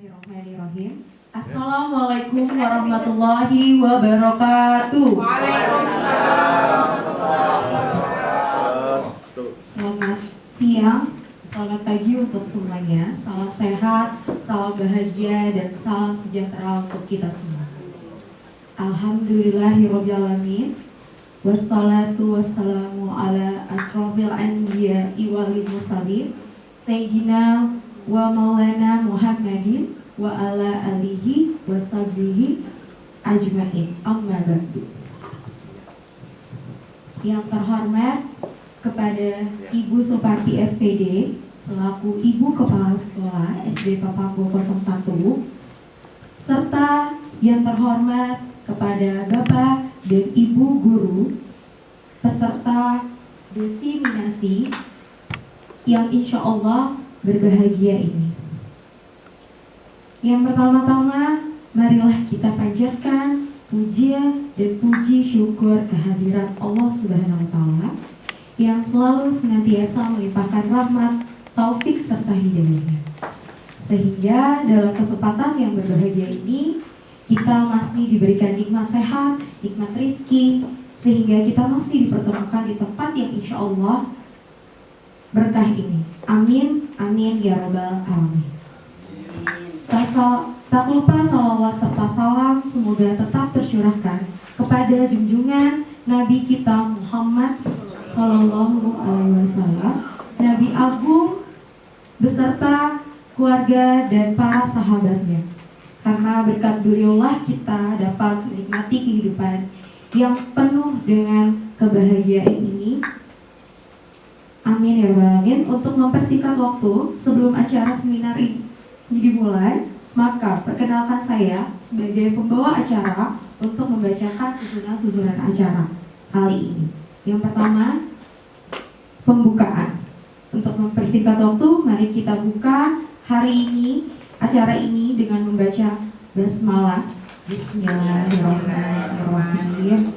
Bismillahirrahmanirrahim. Assalamualaikum warahmatullahi wabarakatuh. Selamat siang, selamat pagi untuk semuanya. Salam sehat, salam bahagia, dan salam sejahtera untuk kita semua. Alhamdulillahirrabbilalamin. Wassalatu wassalamu ala asrofil anbiya'i wal mursalin Sayyidina wa maulana Muhammadin wa ala alihi wa sahbihi ajma'in. Amma ba'du. Yang terhormat kepada Ibu Suparti SPD selaku Ibu Kepala Sekolah SD Papanggo 01, serta yang terhormat kepada Bapak dan Ibu Guru peserta desiminasi yang insya Allah berbahagia ini. Yang pertama-tama, marilah kita panjatkan puja dan puji syukur kehadiran Allah Subhanahu wa Ta'ala yang selalu senantiasa melimpahkan rahmat, taufik serta hidayahnya. Sehingga dalam kesempatan yang berbahagia ini kita masih diberikan nikmat sehat, nikmat rizki, sehingga kita masih dipertemukan di tempat yang insya Allah berkah ini. Amin, amin ya rabbal alamin. Tak lupa salawat serta salam semoga tetap tercurahkan kepada junjungan Nabi kita Muhammad Sallallahu Alaihi Wasallam, Nabi Agung beserta keluarga dan para sahabatnya. Karena berkat beliaulah kita dapat menikmati kehidupan yang penuh dengan kebahagiaan ini. Amin ya rabbal alamin. Untuk mempersingkat waktu sebelum acara seminar ini dimulai, maka perkenalkan saya sebagai pembawa acara untuk membacakan susunan acara kali ini. Yang pertama, pembukaan. Untuk mempersingkat waktu, mari kita buka hari ini acara ini dengan membaca basmalah. Bismillahirrahmanirrahim.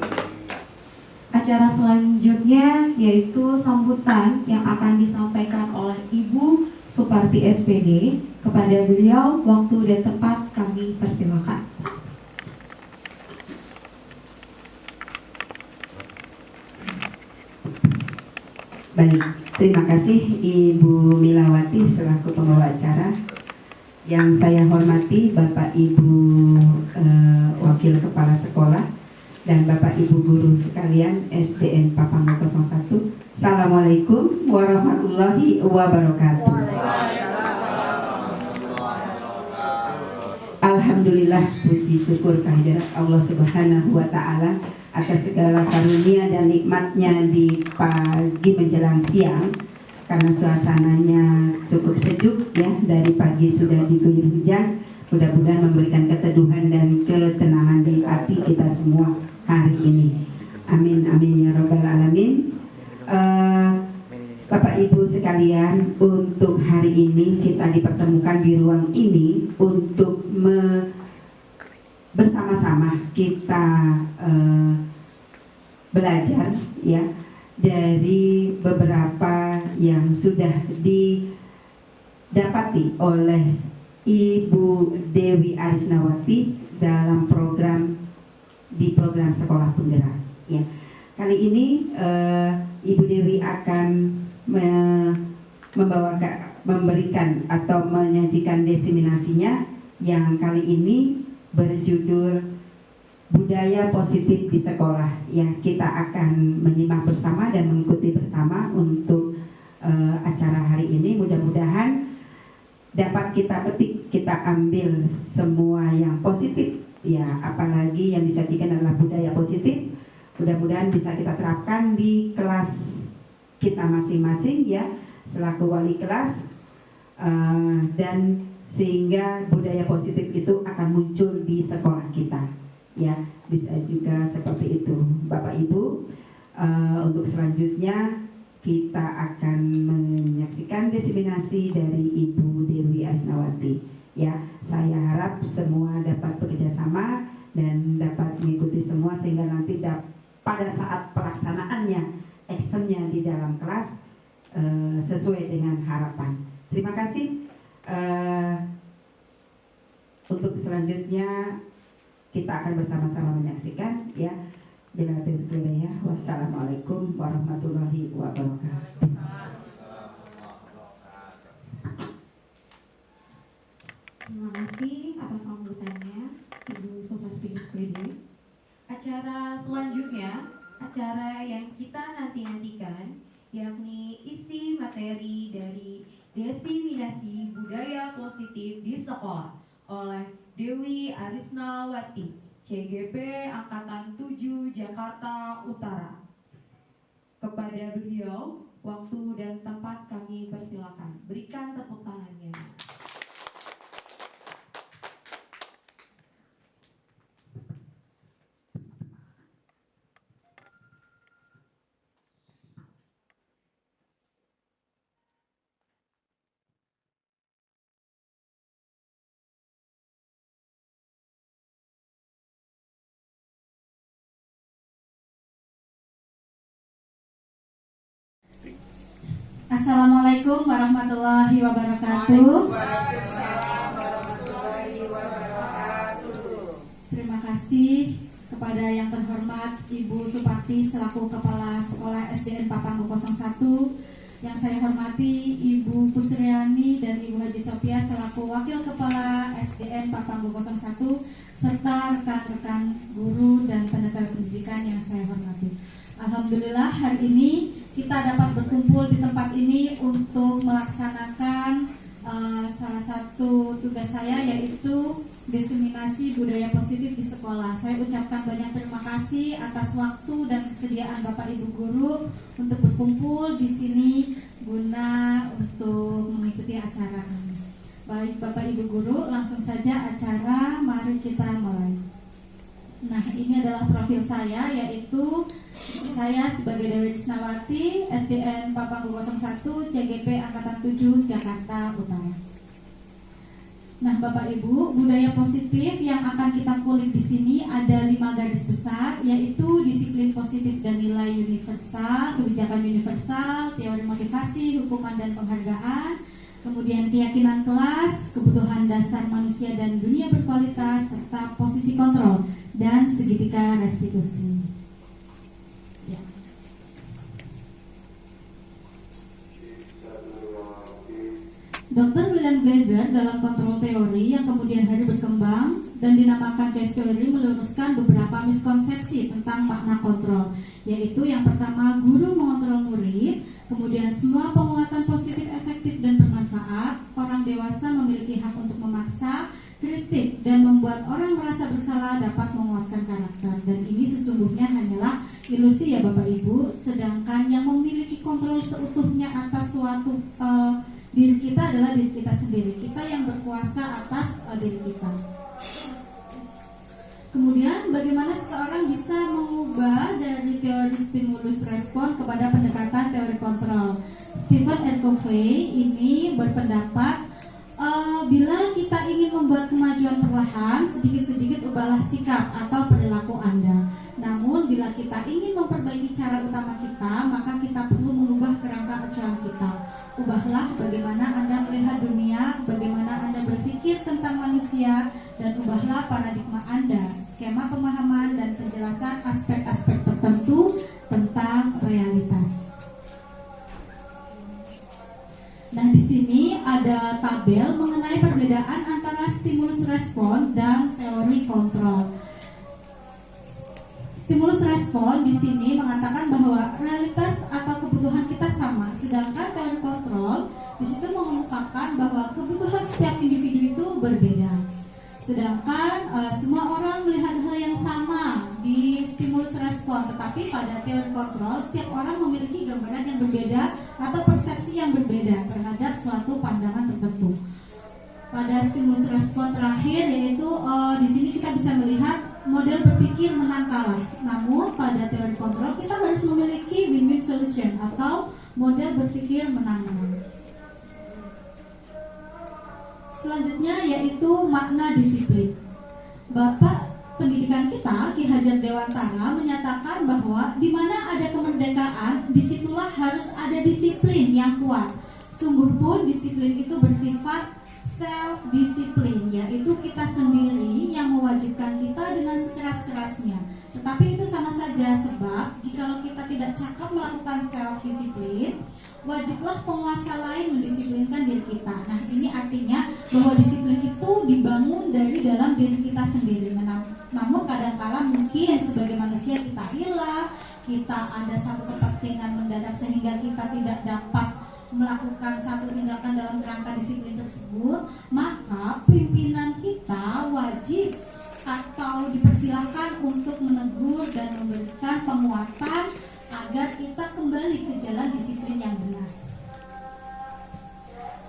Acara selanjutnya yaitu sambutan yang akan disampaikan oleh Ibu Suparti SPD. Kepada beliau, waktu dan tempat kami persilakan. Baik, terima kasih Ibu Milawati selaku pembawa acara. Yang saya hormati Bapak Ibu Wakil Kepala Sekolah dan Bapak Ibu Guru sekalian SDN Papanggo 01. Assalamualaikum warahmatullahi wabarakatuh. Alhamdulillah, puji syukur kehadirat Allah Subhanahu wa Ta'ala atas segala karunia dan nikmatnya di pagi menjelang siang. Karena suasananya cukup sejuk ya, dari pagi sudah diguyur hujan. Mudah-mudahan memberikan keteduhan dan ketenangan di hati kita semua hari ini. Amin, amin ya rabbal alamin. Bapak Ibu sekalian, untuk hari ini kita dipertemukan di ruang ini untuk bersama-sama kita belajar ya dari beberapa yang sudah didapati oleh Ibu Dewi Arisnawati dalam program Sekolah Penggerak ya. Kali ini Ibu Dewi akan memberikan atau menyajikan desiminasinya yang kali ini berjudul Budaya Positif di Sekolah ya. Kita akan menyimak bersama dan mengikuti bersama untuk acara hari ini. Mudah-mudahan dapat kita petik, kita ambil semua yang positif ya, apalagi yang disajikan adalah budaya positif. Mudah-mudahan bisa kita terapkan di kelas kita masing-masing ya, selaku wali kelas, dan sehingga budaya positif itu akan muncul di sekolah kita ya. Bisa juga seperti itu Bapak Ibu. Untuk selanjutnya kita akan menyaksikan desiminasi dari Ibu Dewi Arisnawati ya. Saya harap semua dapat bekerja sama dan dapat mengikuti semua sehingga nanti pada saat pelaksanaannya, actionnya di dalam kelas sesuai dengan harapan. Terima kasih. Untuk selanjutnya kita akan bersama-sama menyaksikan ya. Wassalamualaikum warahmatullahi wabarakatuh. Terima kasih atas sambutannya Ibu Suparti SPD. Acara selanjutnya, acara yang kita nanti-nantikan, yakni isi materi dari Diseminasi Budaya Positif di Sekolah oleh Dewi Arisnawati, CGP Angkatan 7 Jakarta Utara. Kepada beliau, waktu dan tempat kami persilakan. Berikan tepuk tangannya. Assalamualaikum warahmatullahi wabarakatuh. Terima kasih kepada yang terhormat Ibu Suparti selaku Kepala Sekolah SDN Papanggo 01, yang saya hormati Ibu Kusriani dan Ibu Haji Sofia selaku Wakil Kepala SDN Papanggo 01, serta rekan-rekan guru dan tenaga pendidikan yang saya hormati. Alhamdulillah hari ini kita dapat berkumpul di tempat ini untuk melaksanakan salah satu tugas saya, yaitu diseminasi budaya positif di sekolah. Saya ucapkan banyak terima kasih atas waktu dan kesediaan Bapak Ibu guru untuk berkumpul di sini guna untuk mengikuti acara ini. Baik Bapak Ibu guru, langsung saja acara, mari kita mulai. Nah, ini adalah profil saya, yaitu saya sebagai Dewi Arisnawati, SDN Papanggo 01, CGP Angkatan 7 Jakarta Utara. Nah, Bapak Ibu, budaya positif yang akan kita kulik di sini ada 5 garis besar, yaitu disiplin positif dan nilai universal, kebijakan universal, teori motivasi, hukuman dan penghargaan, kemudian keyakinan kelas, kebutuhan dasar manusia dan dunia berkualitas, serta posisi kontrol dan segitiga restitusi. Ya. Dr. William Glaser dalam kontrol teori yang kemudian hari berkembang dan dinamakan choice theory meluruskan beberapa miskonsepsi tentang makna kontrol, yaitu yang pertama, guru mengontrol murid, kemudian semua penguatan positif efektif dan bermanfaat, orang dewasa memiliki hak untuk memaksa, kritik, dan membuat orang merasa bersalah dapat menguatkan karakter. Dan ini sesungguhnya hanyalah ilusi ya Bapak Ibu, sedangkan yang memiliki kontrol seutuhnya atas suatu diri kita adalah diri kita sendiri. Kita yang berkuasa atas diri kita. Kemudian bagaimana seseorang bisa mengubah dari teori stimulus respon kepada pendekatan teori kontrol. Stephen R. Covey ini berpendapat bila kita ingin membuat kemajuan perlahan, sedikit-sedikit ubahlah sikap atau perilaku Anda. Namun bila kita ingin memperbaiki cara utama kita, maka kita perlu mengubah kerangka acuan kita. Ubahlah bagaimana Anda melihat dunia, bagaimana Anda berpikir tentang manusia, dan ubahlah paradigma Anda, skema pemahaman dan penjelasan aspek-aspek tertentu tentang realitas. Nah, di sini ada tabel mengenai perbedaan antara stimulus respon dan teori kontrol. Stimulus respon di sini mengatakan bahwa realitas atau kebutuhan kita sama, sedangkan teori kontrol di situ mengungkapkan bahwa kebutuhan setiap individu itu berbeda. Sedangkan semua orang melihat hal yang sama di stimulus respon, tetapi pada teori kontrol setiap orang memiliki gambaran yang berbeda atau persepsi yang berbeda terhadap suatu pandangan tertentu. Pada stimulus respon terakhir, yaitu di sini kita bisa melihat model berpikir menang kalah. Namun pada teori kontrol kita harus memiliki win-win solution atau model berpikir menang-menang. Selanjutnya yaitu makna disiplin. Bapak pendidikan kita, Ki Hajar Dewantara, menyatakan bahwa di mana ada kemerdekaan, disitulah harus ada disiplin yang kuat. Sungguh pun disiplin itu bersifat self disiplin, yaitu kita sendiri yang mewajibkan kita dengan sekeras-kerasnya. Tetapi itu sama saja, sebab jikalau kita tidak cakap melakukan self disiplin, wajiblah penguasa lain mendisiplinkan diri kita. Nah, ini artinya bahwa disiplin itu dibangun dari dalam diri kita sendiri. Namun kadang-kala mungkin sebagai manusia kita hilang, kita ada satu kepentingan mendadak sehingga kita tidak dapat melakukan satu tindakan dalam kerangka disiplin tersebut, maka pimpinan kita wajib atau dipersilakan untuk menegur dan memberikan penguatan agar kita kembali ke jalan disiplin yang benar.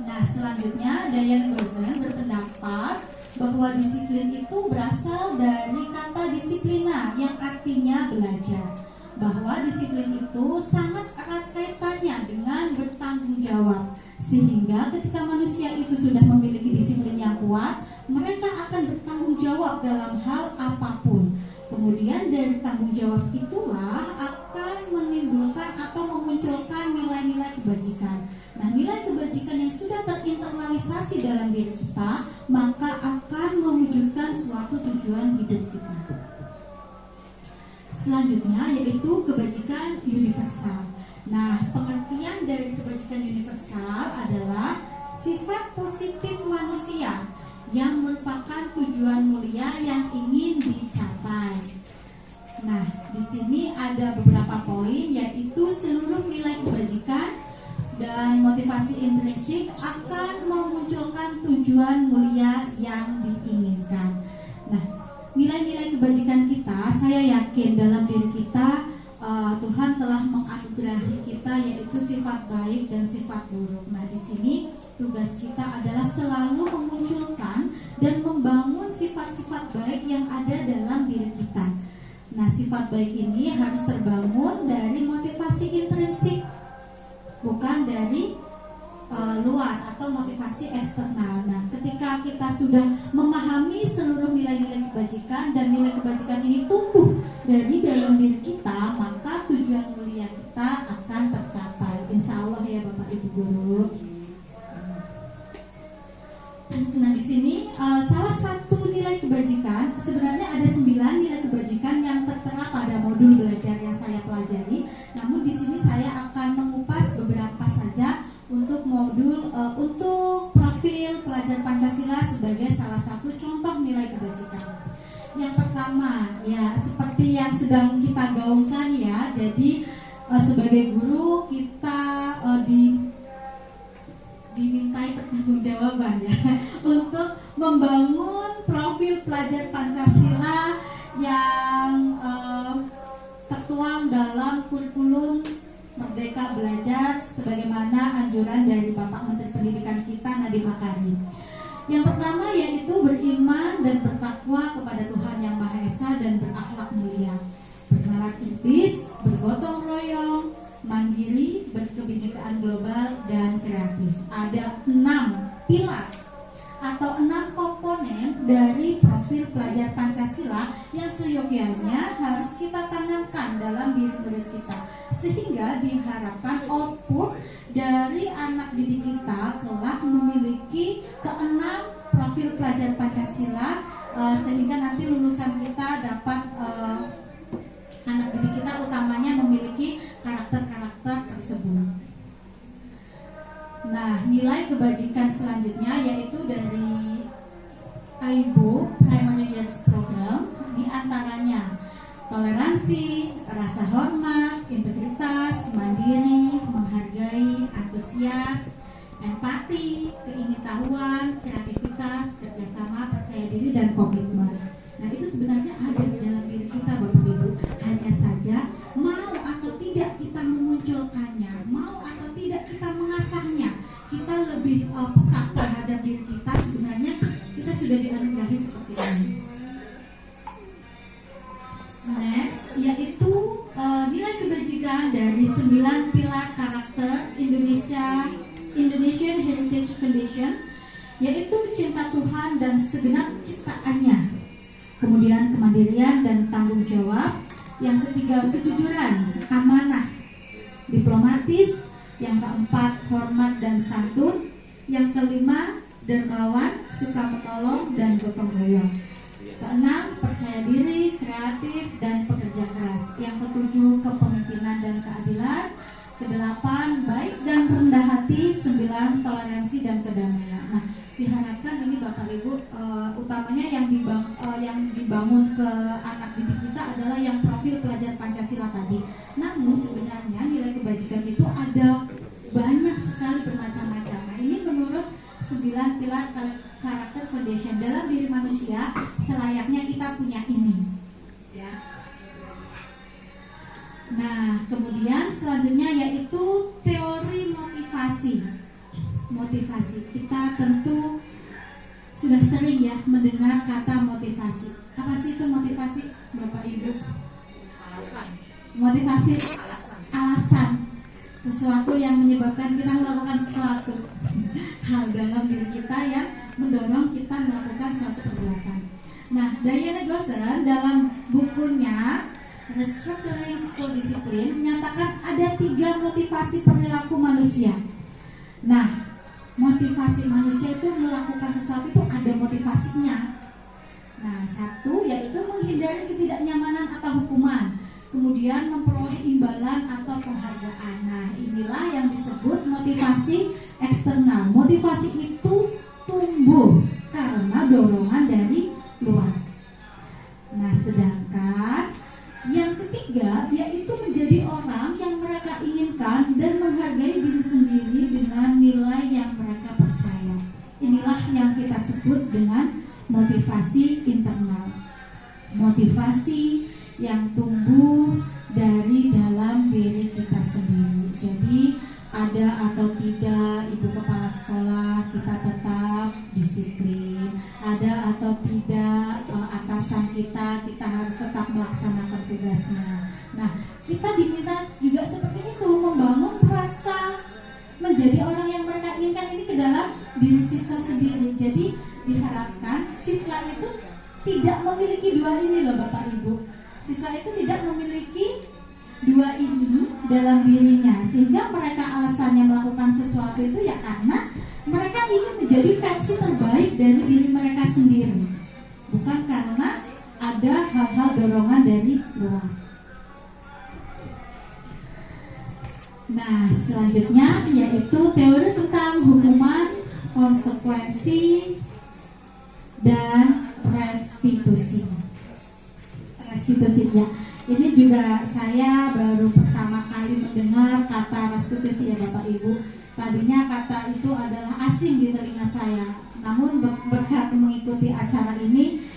Nah, selanjutnya Diane Gozen berpendapat bahwa disiplin itu berasal dari kata disiplina yang artinya belajar. Bahwa disiplin itu sangat erat kaitannya dengan bertanggung jawab, sehingga ketika manusia itu sudah memiliki disiplin yang kuat, mereka akan bertanggung jawab dalam hal apapun. Kemudian dari tanggung jawab itulah akan menimbulkan atau memunculkan nilai-nilai kebajikan. Nah, nilai kebajikan yang sudah terinternalisasi dalam diri kita, maka akan mewujudkan suatu tujuan hidup kita. Selanjutnya yaitu kebajikan universal. Nah, pengertian dari kebajikan universal adalah sifat positif manusia yang merupakan tujuan mulia yang ingin dicapai. Nah, di sini ada beberapa poin, yaitu seluruh nilai kebajikan dan motivasi intrinsik akan memunculkan tujuan mulia yang diinginkan. Nah, nilai-nilai kebajikan kita, saya yakin dalam diri kita Tuhan telah menganugerahi kita yaitu sifat baik dan sifat buruk. Nah, di sini tugas kita adalah selalu memunculkan dan membangun sifat-sifat baik yang ada dalam diri kita. Nah, sifat baik ini harus terbangun dari motivasi intrinsik, bukan dari luar atau motivasi eksternal. Nah, ketika kita sudah memahami seluruh nilai-nilai kebajikan dan nilai kebajikan ini tumbuh dari dalam diri kita, maka tujuan mulia kita akan tercapai. Insya Allah ya Bapak Ibu Guru. Nah, di sini salah satu nilai kebajikan, sebenarnya ada 9 nilai kebajikan yang tertera pada modul belajar yang saya pelajari. Namun di sini saya akan mengupas beberapa saja untuk modul untuk profil pelajar Pancasila sebagai salah satu contoh nilai kebajikan. Yang pertama, ya seperti yang sedang kita gaungkan ya. Jadi sebagai guru kita dimintai pertanggungjawaban ya untuk membangun profil pelajar Pancasila yang tertuang dalam kurikulum Merdeka Belajar sebagaimana anjuran dari Bapak Menteri Pendidikan kita Nadiem Makarim. Yang pertama yaitu beriman dan bertakwa kepada Tuhan Yang Maha Esa dan berakhlak mulia, bernalar etis, bergotong royong, mandiri, berkebinekaan global dan kreatif. Ada 6 pilar atau 6 komponen dari profil pelajar Pancasila yang seyogyanya harus kita tanamkan dalam diri kita, sehingga diharapkan output dari anak didik kita kelak memiliki ke-6 profil pelajar Pancasila, sehingga nanti lulusan kita dapat anak didik kita utamanya memiliki karakter-karakter tersebut. Nah, nilai kebajikan selanjutnya yaitu dari AIBO Primary Years Program, diantaranya toleransi, rasa hormat, integritas, mandiri, menghargai, antusias, empati, keingintahuan, kreativitas, kerjasama, percaya diri, dan komitmen. Nah, itu sebenarnya ada di dalam diri kita Bapak Ibu. Hanya saja mau atau tidak kita memunculkannya, mau atau tidak kita mengasahnya, kita lebih peka terhadap diri kita, sebenarnya kita sudah dianugerahi seperti ini. Next, yaitu nilai kebajikan dari 9 pilar karakter Indonesian Heritage Foundation, yaitu cinta Tuhan dan segenap ciptaannya. Kemudian kemandirian dan tanggung jawab. Yang ketiga, kejujuran, amanah, diplomatis. Yang keempat, hormat dan santun. Yang kelima, dermawan, suka menolong, dan gotong royong. Keenam, percaya diri, kreatif, dan pekerja keras. Yang ketujuh, kepemimpinan dan keadilan. Kedelapan, baik dan rendah hati. 9, toleransi dan kedamaian. Nah, diharapkan ini Bapak Ibu utamanya yang dibangun ke anak didik kita adalah yang profil pelajar Pancasila tadi. Namun sebenarnya nilai kebajikan itu ada banyak sekali bermacam-macam. Nah, ini menurut 9 pilar karakter foundation dalam diri manusia selayaknya kita punya ini. Ya. Nah, kemudian selanjutnya yaitu teori motivasi. Motivasi. Kita tentu sudah sering ya mendengar kata motivasi. Apa sih itu motivasi, Bapak Ibu? Alasan. Motivasi Alasan. sesuatu yang menyebabkan kita melakukan sesuatu hal dalam diri kita yang mendorong kita melakukan suatu perbuatan. Nah, Diana Gosser dalam bukunya Restructuring School Discipline menyatakan ada 3 motivasi perilaku manusia. Nah, motivasi manusia itu melakukan sesuatu itu ada motivasinya. Nah, 1 yaitu menghindari ketidaknyamanan atau hukuman, kemudian memperoleh imbalan atau penghargaan. Nah, inilah yang disebut motivasi eksternal. Motivasi itu tumbuh karena dorongan dari luar. Nah, sedangkan yang ketiga yaitu menjadi orang yang mereka inginkan dan menghargai diri sendiri dengan nilai yang mereka percaya. Inilah yang kita sebut dengan motivasi internal. Motivasi yang tumbuh dari dalam diri kita sendiri. Jadi ada atau tidak ibu kepala sekolah kita tetap disiplin, ada atau tidak atasan kita harus tetap melaksanakan tugasnya. Nah, kita diminta juga seperti itu, membangun rasa menjadi orang yang mereka inginkan ini ke dalam diri siswa sendiri. Jadi diharapkan siswa itu tidak memiliki 2 ini loh Bapak Ibu. Siswa itu tidak memiliki 2 ini dalam dirinya, sehingga mereka alasannya melakukan sesuatu itu ya karena mereka ingin menjadi versi terbaik dari diri mereka sendiri, bukan karena ada hal-hal dorongan dari luar. Nah, selanjutnya yaitu teori tentang hukuman, konsekuensi, dan restitusi. Restitusi ya. Ini juga saya baru pertama kali mendengar kata restitusi ya Bapak Ibu. Tadinya kata itu adalah asing di telinga saya. Namun berkat mengikuti acara ini,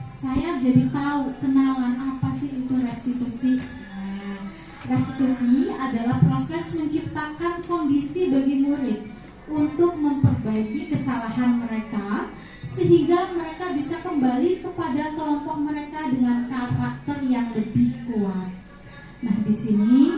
saya jadi tahu kenalan apa sih itu restitusi. Nah, restitusi adalah proses menciptakan kondisi bagi murid untuk memperbaiki kesalahan mereka sehingga mereka bisa kembali kepada kelompok mereka dengan karakter yang lebih kuat. Nah, di sini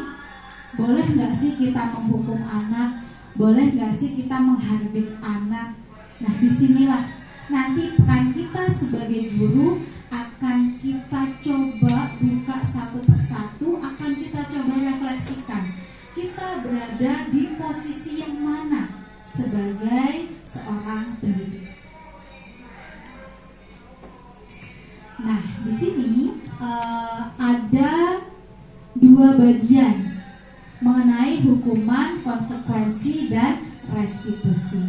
boleh nggak sih kita menghukum anak? Boleh nggak sih kita menghardik anak? Nah, disinilah nanti peran kita sebagai guru akan kita coba buka satu persatu, akan kita coba refleksikan. Kita berada di posisi yang mana sebagai seorang pendidik? Nah, di sini ada 2 bagian mengenai hukuman, konsekuensi, dan restitusi.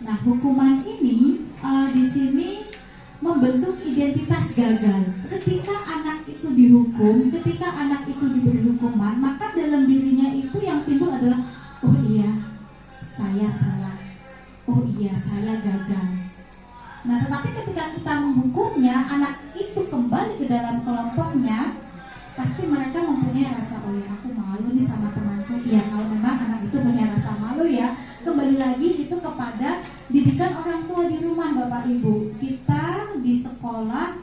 Nah, hukuman ini di sini membentuk identitas gagal. Ketika anak itu dihukum, ketika anak itu diberi hukuman, maka dalam dirinya itu yang timbul adalah, oh iya, saya salah. Oh iya, saya gagal. Nah, tetapi ketika kita menghukumnya, anak itu kembali ke dalam kelompoknya, pasti mereka mempunyai rasa, oh ya, aku malu nih sama temanku. Ya, kalau memang anak itu punya rasa malu ya, kembali lagi itu kepada didikan orang tua di rumah Bapak Ibu. Kita di sekolah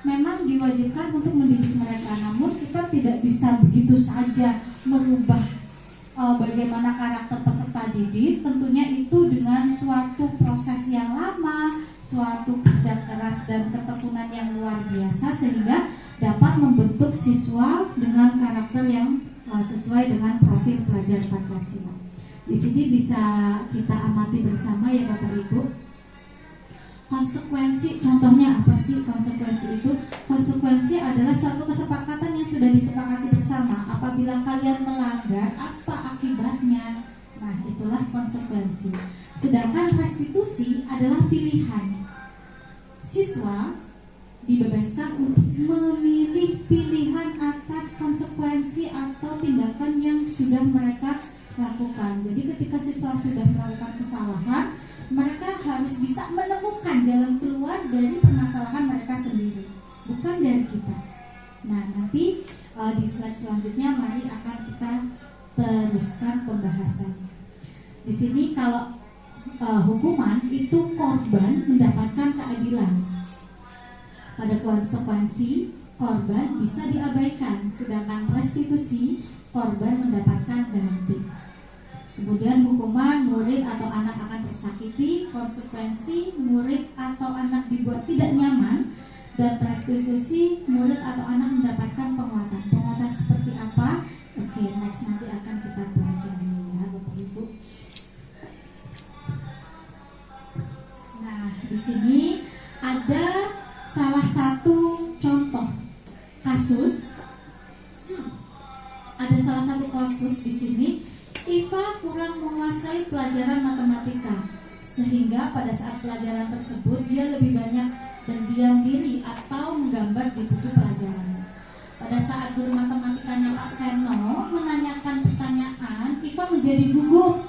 memang diwajibkan untuk mendidik mereka, namun kita tidak bisa begitu saja merubah bagaimana karakter peserta didik. Tentunya itu dengan suatu proses yang lama, suatu kerja keras dan ketekunan yang luar biasa, sehingga dapat membentuk siswa dengan karakter yang sesuai dengan profil pelajar Pancasila. Di sini bisa kita amati bersama ya Bapak Ibu. konsekuensi. Contohnya apa sih konsekuensi itu? Konsekuensi adalah suatu kesepakatan yang sudah disepakati bersama. Apabila kalian melanggar, apa akibatnya? Nah, itulah konsekuensi. Sedangkan restitusi adalah pilihan. Siswa dibebaskan untuk memilih pilihan atas konsekuensi atau tindakan yang sudah mereka lakukan. Jadi ketika siswa sudah melakukan kesalahan, mereka harus bisa menemukan jalan keluar dari permasalahan mereka sendiri, bukan dari kita. Nah, nanti di slide selanjutnya mari akan kita teruskan pembahasannya. Di sini kalau hukuman itu korban mendapatkan keadilan. Pada konsekuensi, korban bisa diabaikan, sedangkan restitusi, korban mendapatkan ganti. Kemudian hukuman, murid atau anak akan tersakiti. Konsekuensi, murid atau anak dibuat tidak nyaman. Dan restitusi, murid atau anak mendapatkan penguatan. Penguatan seperti apa? Oke, next nanti akan kita pelajari ya Bapak Ibu. Nah, di sini ada salah satu contoh kasus. Ada salah satu kasus di sini. Iva kurang menguasai pelajaran matematika, sehingga pada saat pelajaran tersebut dia lebih banyak berdiam diri atau menggambar di buku pelajaran. Pada saat guru matematikanya Pak Seno menanyakan pertanyaan, Iva menjadi gugup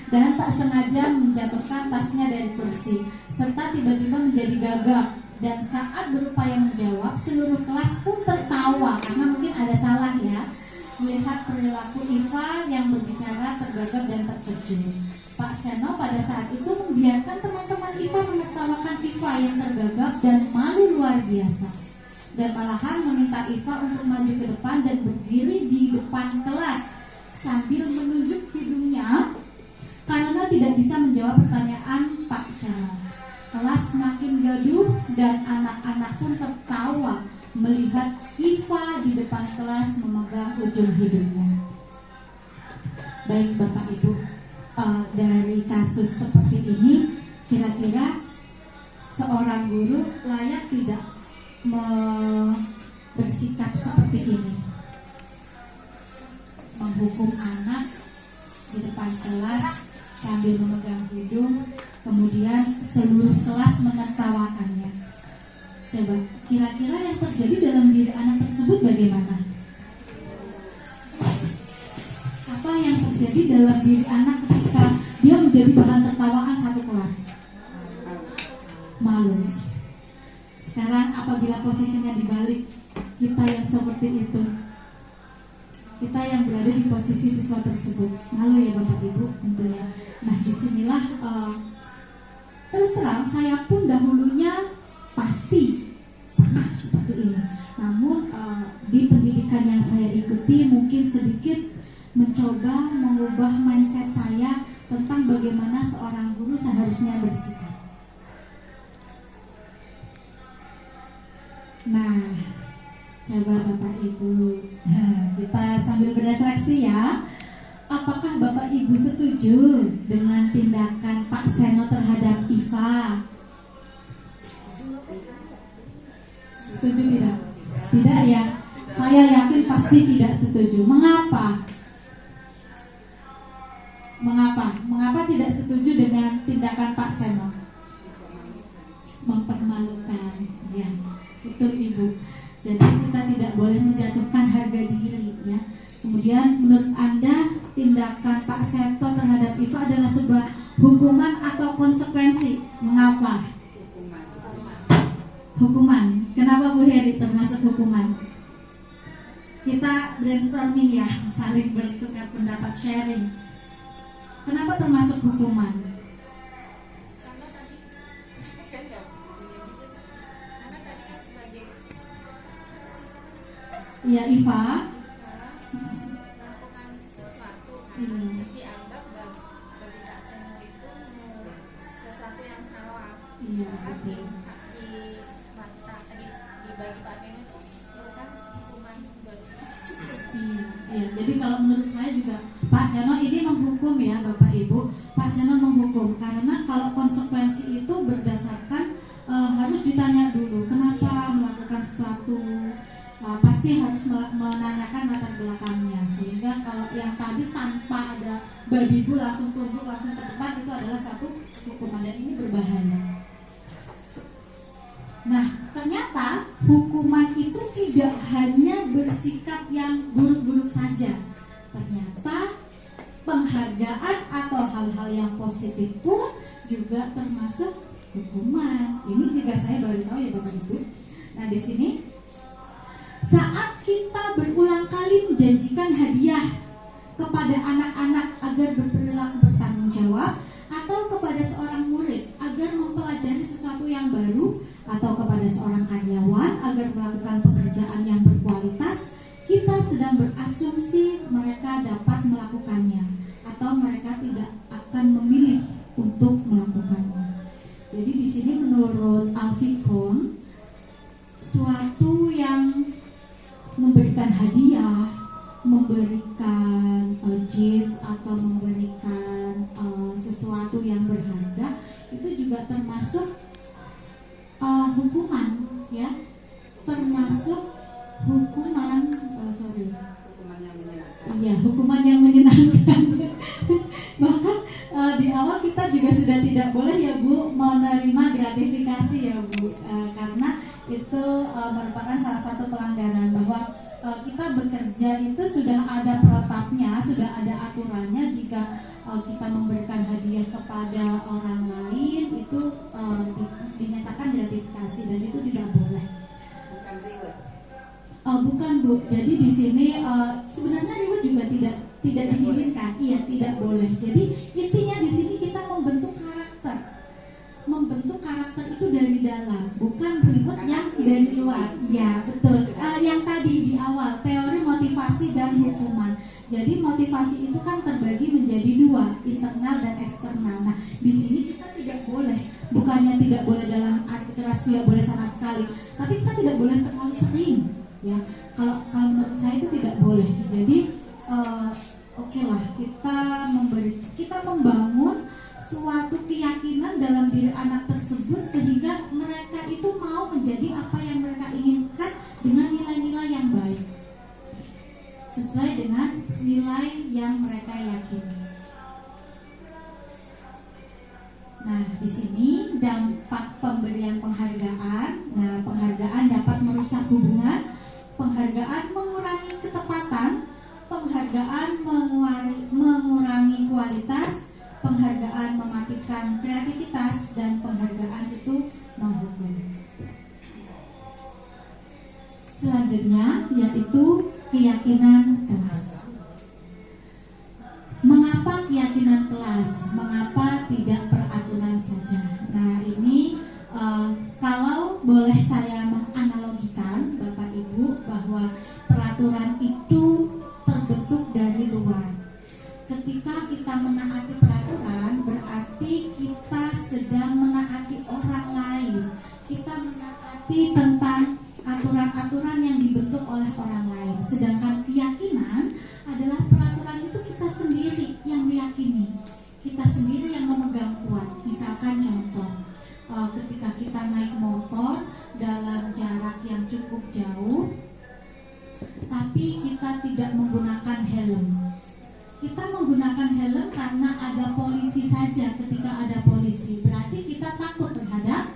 dan tak sengaja menjatuhkan tasnya dari kursi, serta tiba-tiba menjadi gagap. Dan saat berupaya menjawab, seluruh kelas pun tertawa karena mungkin ada salah ya. Melihat perilaku Iva yang berbicara tergagap dan terkejut, Pak Seno pada saat itu membiarkan teman-teman Iva menertawakan Iva yang tergagap dan malu luar biasa, dan malahan meminta Iva untuk maju ke depan dan berdiri di depan kelas sambil menunjuk hidungnya karena tidak bisa menjawab pertanyaan Pak Seno. Kelas semakin gaduh dan anak-anak pun tertawa melihat Iva di depan kelas memegang ujung hidungnya. Baik Bapak Ibu, dari kasus seperti ini, kira-kira seorang guru layak tidak bersikap seperti ini? Menghukum anak di depan kelas sambil memegang hidung, kemudian seluruh kelas menertawakannya. Coba, kira-kira yang terjadi dalam diri anak tersebut bagaimana? Apa yang terjadi dalam diri anak ketika dia menjadi bahan tertawaan satu kelas? Malu. Sekarang apabila posisinya dibalik, kita yang seperti itu, kita yang berada di posisi siswa tersebut, malu ya Bapak Ibu tentunya. Nah, disinilah terus terang saya pun dahulunya pasti pernah seperti ini. Namun di pendidikan yang saya ikuti mungkin sedikit mencoba mengubah mindset saya tentang bagaimana seorang guru seharusnya bersikap. Nah, coba Bapak Ibu, kita sambil berefleksi ya. Apakah Bapak Ibu setuju dengan tindakan Pak Seno terhadap Iva? Setuju tidak? Tidak ya? Saya yakin pasti tidak setuju. Mengapa? Mengapa tidak setuju dengan tindakan Pak Seno? Mempermalukan. Ya, betul Ibu. Jadi kita tidak boleh menjatuhkan harga diri ya. Kemudian menurut Anda tindakan Pak Seto terhadap Iva adalah sebuah hukuman atau konsekuensi? Mengapa? Hukuman. Kenapa Bu Heri termasuk hukuman? Kita brainstorming ya, saling bertukar pendapat, sharing. Kenapa termasuk hukuman? Karena tadi saya nggak punya video, karena tadi kan sebagai Ya Iva. melakukan sesuatu kan, dianggap bagi Pak Seno itu sesuatu yang salah. Iya, Tapi betul. di bagi Pak Seno itu merupakan hukuman buat saya. Iya. Jadi kalau menurut saya juga Pak Seno ini menghukum ya Bapak Ibu. Pak Seno menghukum karena kalau konsekuensi itu berdasarkan pasti harus menanyakan latar belakangnya, sehingga kalau yang tadi tanpa ada babi bu langsung tunjuk langsung ke depan itu adalah suatu hukuman dan ini berbahaya. Nah, ternyata hukuman itu tidak hanya bersikap yang buruk-buruk saja. Ternyata penghargaan atau hal-hal yang positif pun juga termasuk hukuman. Ini juga saya baru tahu ya Bapak Ibu. Nah, di sini saat kita berulang kali menjanjikan hadiah kepada anak-anak agar berperilaku bertanggung jawab, atau kepada seorang murid agar mempelajari sesuatu yang baru, atau kepada seorang karyawan agar melakukan pekerjaan yang berkualitas, kita sedang berasumsi mereka dapat melakukannya atau mereka tidak akan memilih untuk melakukannya. Jadi di sini menurut Alfikon, suatu yang memberikan hadiah, memberikan gift atau memberikan sesuatu yang berharga itu juga termasuk hukuman, ya, termasuk hukuman Hukuman yang menyenangkan. iya, hukuman yang menyenangkan. Bahkan di awal kita juga sudah tidak boleh ya Bu menerima gratifikasi ya Bu, karena itu merupakan salah satu pelanggaran, bahwa kita bekerja itu sudah ada protapnya, sudah ada aturannya. Jika kita memberikan hadiah kepada orang lain itu dinyatakan gratifikasi dan itu tidak boleh. Bukan reward. Bukan Bu. Jadi di sini sebenarnya reward juga tidak diizinkan. Iya, tidak boleh. Jadi intinya di sini kita membentuk karakter. Membentuk karakter itu dari dalam, bukan reward yang dari luar. Ya, betul. Yang tadi di awal, teori motivasi dan hukuman. Jadi motivasi itu kan terbagi menjadi dua, internal dan eksternal. Nah, di sini kita tidak boleh, bukannya tidak boleh dalam arti keras, tidak boleh sama sekali, tapi kita tidak boleh terlalu sering. Ya, kalau menurut saya itu tidak boleh. Jadi oke lah, kita membangun suatu keyakinan dalam diri anak tersebut sehingga mereka itu mau menjadi apa yang mereka inginkan dengan nilai-nilai yang baik, sesuai dengan nilai yang mereka yakini. Nah, di sini dampak pemberian penghargaan. Nah, penghargaan dapat merusak hubungan, penghargaan mengurangi ketepatan, penghargaan mengurangi kualitas, penghargaan mematikan kreativitas, dan penghargaan itu menghukum. Selanjutnya yaitu keyakinan kelas. Mengapa keyakinan kelas? Mengapa tidak peraturan saja? Nah, ini kalau boleh saya menganalogikan Bapak Ibu, bahwa peraturan itu terbentuk dari luar. Ketika kita menaati peraturan, berarti kita sedang menaati orang lain. Kita menaati tentang aturan-aturan yang dibentuk oleh orang lain. Sedangkan keyakinan adalah peraturan itu kita sendiri yang meyakini, kita sendiri yang memegang kuat. Misalkan contoh, ketika kita naik motor dalam jarak yang cukup jauh, tapi kita tidak menggunakan helm. Kita menggunakan helm karena ada polisi saja. Ketika ada polisi, berarti kita takut terhadap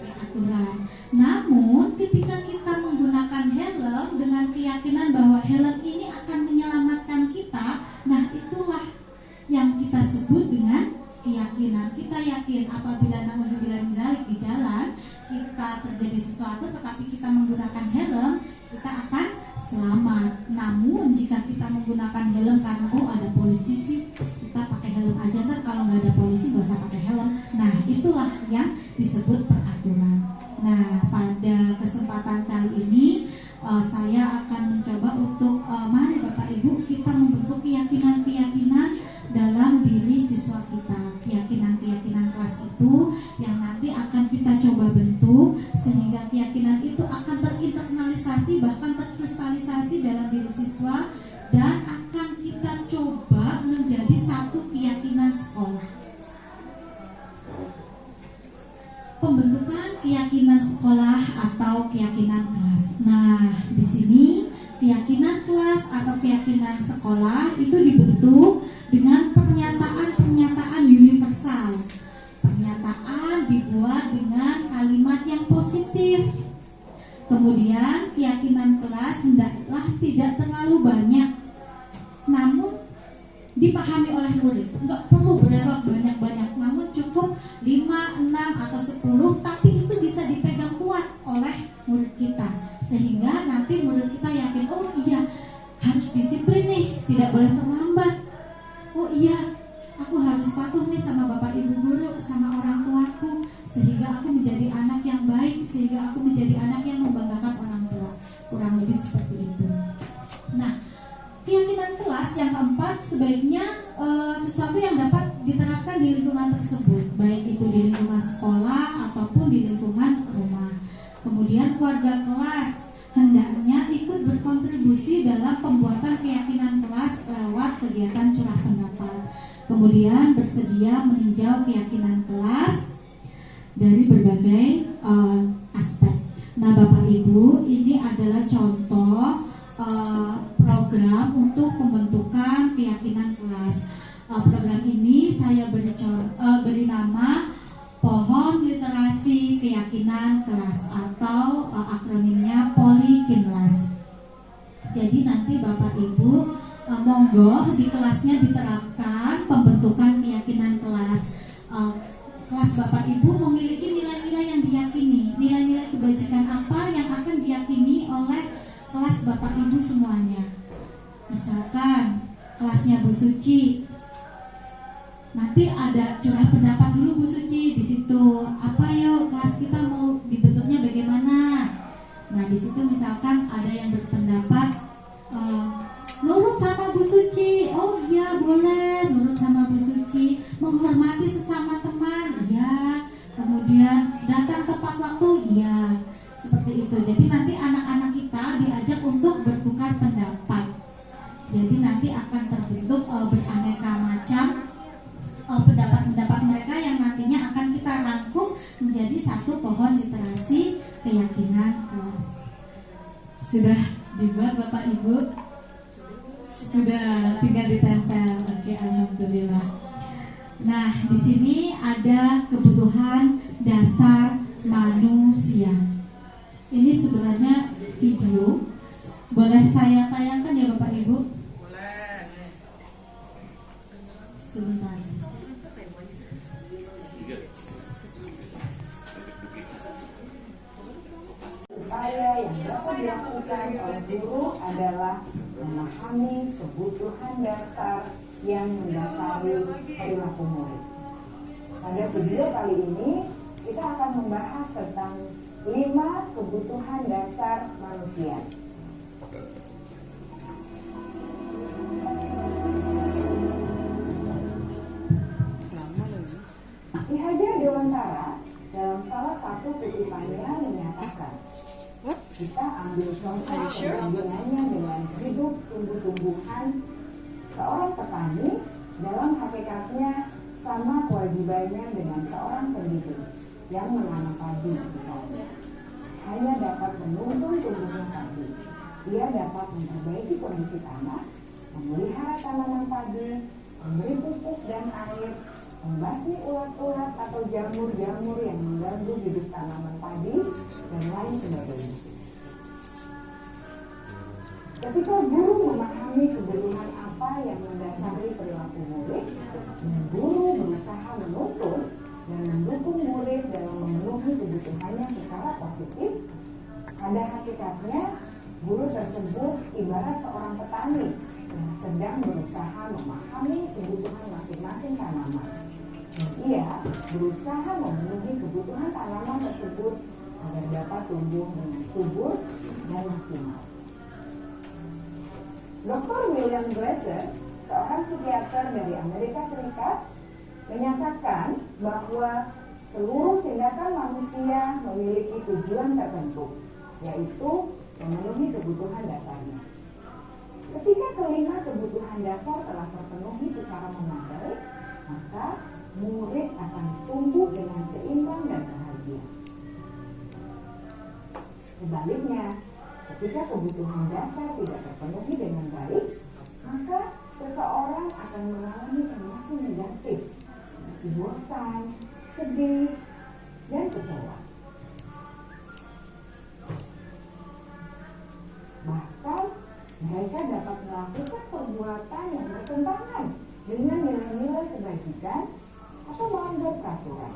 aturan. Namun ketika kita menggunakan helm dengan keyakinan bahwa helm ini akan menyelamatkan kita, nah itulah yang kita sebut dengan keyakinan. Kita yakin apabila na'udzubillah min dzalik di jalan kita terjadi sesuatu tetapi kita menggunakan helm, kita akan selamat. Namun jika kita menggunakan helm karena ada polisi sih, kita pakai helm aja, ntar kalau nggak ada polisi nggak usah pakai helm. Nah, itulah yang disebut peraturan. Nah, pada kesempatan kali ini saya akan mencoba untuk mari Bapak Ibu kita membentuk keyakinan-keyakinan dalam diri siswa kita. Keyakinan-keyakinan kelas itu yang nanti akan kita coba bentuk sehingga keyakinan itu akan terinternalisasi, bahkan terkristalisasi dalam diri siswa, dan akan kita coba menjadi satu keyakinan sekolah. Pembentukan keyakinan sekolah atau keyakinan kelas. Nah, di sini keyakinan kelas atau keyakinan sekolah itu dibentuk dengan pernyataan-pernyataan universal. Pernyataan dibuat dengan kalimat yang positif. Kemudian keyakinan kelas hendaklah tidak terlalu banyak, namun dipahami oleh murid. Enggak perlu bererot banyak-banyak, namun cukup 5, 6, atau 10, tapi itu bisa dipegang kuat oleh murid kita, sehingga nanti murid kita yakin, oh iya, harus disiplin nih, tidak boleh terlambat. Oh iya, aku harus patuh nih sama bapak ibu guru, sama orang tuaku, sehingga aku menjadi anak yang baik, sehingga aku menjadi anak yang membanggakan orang tua. Kurang lebih seperti itu. Nah, keyakinan kelas yang keempat sebaiknya sesuatu yang dapat diterapkan di lingkungan tersebut, baik itu di lingkungan sekolah ataupun di lingkungan rumah. Kemudian keluarga kelas hendaknya ikut berkontribusi dalam pembuatan keyakinan kelas lewat kegiatan curah pendapat. Kemudian bersedia meninjau keyakinan kelas dari berbagai aspek. Nah, Bapak Ibu, ini adalah contoh program untuk pembentukan keyakinan kelas. Program ini saya beri nama Pohon Literasi Keyakinan Kelas atau akronimnya Polikinlas. Jadi nanti Bapak Ibu monggo di kelasnya diterapkan pembentukan keyakinan kelas. Kelas Bapak Ibu memiliki nilai-nilai yang diyakini, nilai-nilai kebajikan apa yang akan diyakini oleh kelas Bapak Ibu semuanya. Misalkan kelasnya Bu Suci, nanti ada curah pendapat dulu Bu Suci di situ. Apa yuk kelas kita mau dibentuknya bagaimana? Nah, di situ misalkan ada yang berpendapat nurut sama Bu Suci. Oh iya, boleh nurut sama Bu Suci. Menghormati sesama teman, ya. Kemudian datang tepat waktu, ya. Seperti itu. Jadi nanti anak-anak kita diajak untuk bertukar pendapat. Jadi nanti akan terbentuk beraneka macam pendapat-pendapat mereka yang nantinya akan kita rangkum menjadi satu pohon literasi keyakinan kelas. Sudah dibuat Bapak Ibu? Sudah, tinggal ditempel. Oke, alhamdulillah. Nah, di sini ada kebutuhan dasar manusia. Ini sebenarnya video. Boleh saya tayangkan ya Bapak Ibu? Boleh. Sebentar. Upaya yang dapat dilakukan oleh guru adalah memahami kebutuhan dasar yang mendasari perilaku murid. Pada video kali ini kita akan membahas tentang 5 kebutuhan dasar manusia. Ki Hajar Dewantara dalam salah satu kutipannya menyatakan, kita ambil contoh perbandingannya dengan hidup tumbuh-tumbuhan. Seorang petani dalam hakikatnya sama kewajibannya dengan seorang pendidik yang menanam padi misalnya. Hanya dapat menuntun tumbuhnya padi. Dia dapat memperbaiki kondisi tanah, memelihara tanaman padi, memberi pupuk dan air, membasmi ulat-ulat atau jamur-jamur yang mengganggu hidup tanaman padi, dan lain sebagainya. Ketika guru memahami kebutuhan apa yang mendasari perilaku murid, guru berusaha menuntun dan mendukung murid dalam memenuhi kebutuhannya secara positif. Pada hakikatnya, guru tersebut ibarat seorang petani yang sedang berusaha memahami kebutuhan masing-masing tanaman. Dan ia berusaha memenuhi kebutuhan tanaman tersebut agar dapat tumbuh dengan subur dan maksimal. Dr. William Glasser, seorang psikiater dari Amerika Serikat, menyatakan bahwa seluruh tindakan manusia memiliki tujuan tertentu, yaitu memenuhi kebutuhan dasarnya. Ketika kelima kebutuhan dasar telah terpenuhi secara memadai, maka murid akan tumbuh dengan seimbang dan bahagia. Sebaliknya, ketika kebutuhan dasar tidak terpenuhi dengan baik, maka seseorang akan mengalami emosi negatif, seperti bosan, sedih, dan kecewa. Bahkan mereka dapat melakukan perbuatan yang bertentangan dengan nilai-nilai kebajikan atau melanggar peraturan.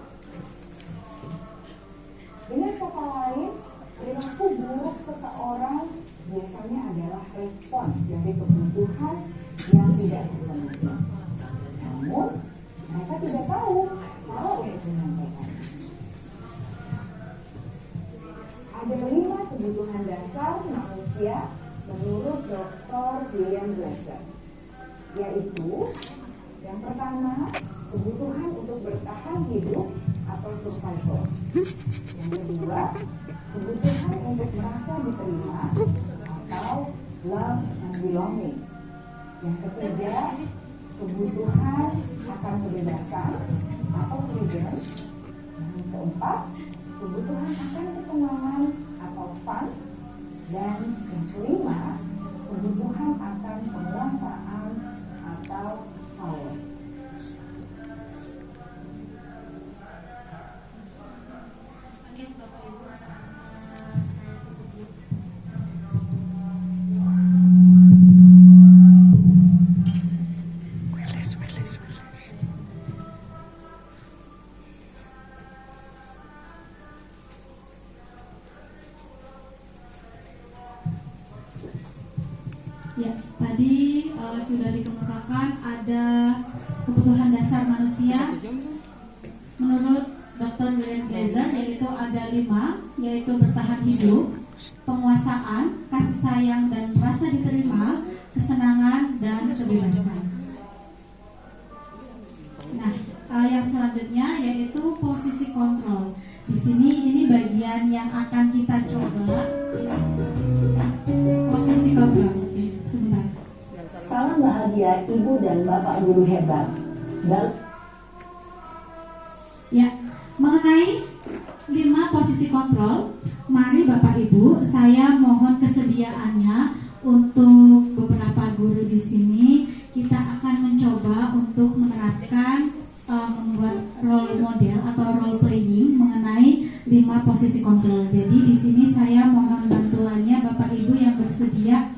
Dengan kata lain, perilaku buruk seseorang biasanya adalah respons dari kebutuhan yang tidak terpenuhi. Namun, mereka tidak tahu cara untuk menyampaikannya. Ada 5 kebutuhan dasar manusia menurut Dr. William Glasser, yaitu yang pertama, kebutuhan untuk bertahan hidup atau survival. Yang kedua, kebutuhan untuk merasa diterima atau love and belonging. Yang ketiga, kebutuhan akan kebebasan atau freedom. Yang keempat, kebutuhan akan kesenangan atau fun. Dan yang kelima, kebutuhan akan penguasaan atau power. Oke, Bapak Ibu, ya, tadi sudah dikemukakan ada kebutuhan dasar manusia menurut Dr. William Glasser, yaitu ada 5, yaitu bertahan hidup, penguasaan, kasih sayang dan rasa diterima, kesenangan dan kebebasan. Nah, yang selanjutnya yaitu posisi kontrol. Di sini ini bagian yang akan kita coba. Posisi kontrol. Oke, sebentar. Salam bahagia Ibu dan Bapak guru hebat. Ya, mengenai 5 posisi kontrol, mari Bapak Ibu, saya mohon kesediaannya untuk beberapa guru di sini. Kita akan mencoba untuk menerapkan membuat role model atau role playing mengenai 5 posisi kontrol. Jadi di sini saya mohon bantuannya Bapak Ibu yang bersedia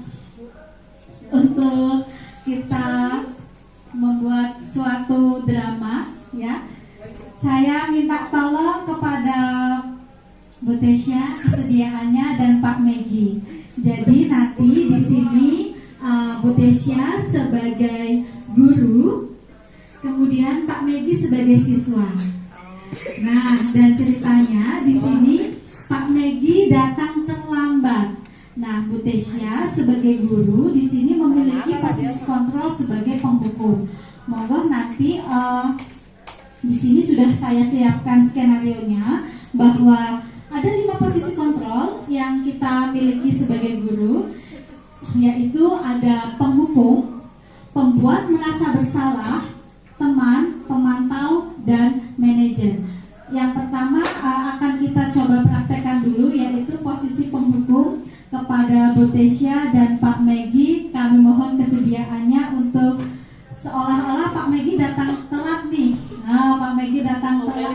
untuk kita membuat suatu drama, ya. Saya minta tolong kepada Bu Tesya kesediaannya dan Pak Megi. Jadi nanti di sini Bu Tesya sebagai guru, kemudian Pak Megi sebagai siswa. Nah, dan ceritanya di sini Pak Megi datang terlambat. Nah, Bu Tesya sebagai guru di sini memiliki posisi kontrol sebagai penghukum. Monggo nanti di sini sudah saya siapkan skenarionya bahwa ada 5 posisi kontrol yang kita miliki sebagai guru, yaitu ada penghukum, pembuat merasa bersalah, teman, pemantau, dan manajer. Yang pertama akan kita coba praktekkan dulu, yaitu posisi penghukum. Kepada Bu Tesya dan Pak Megi, kami mohon kesediaannya untuk seolah-olah Pak Megi datang telat nih. Nah, Pak Megi datang telat.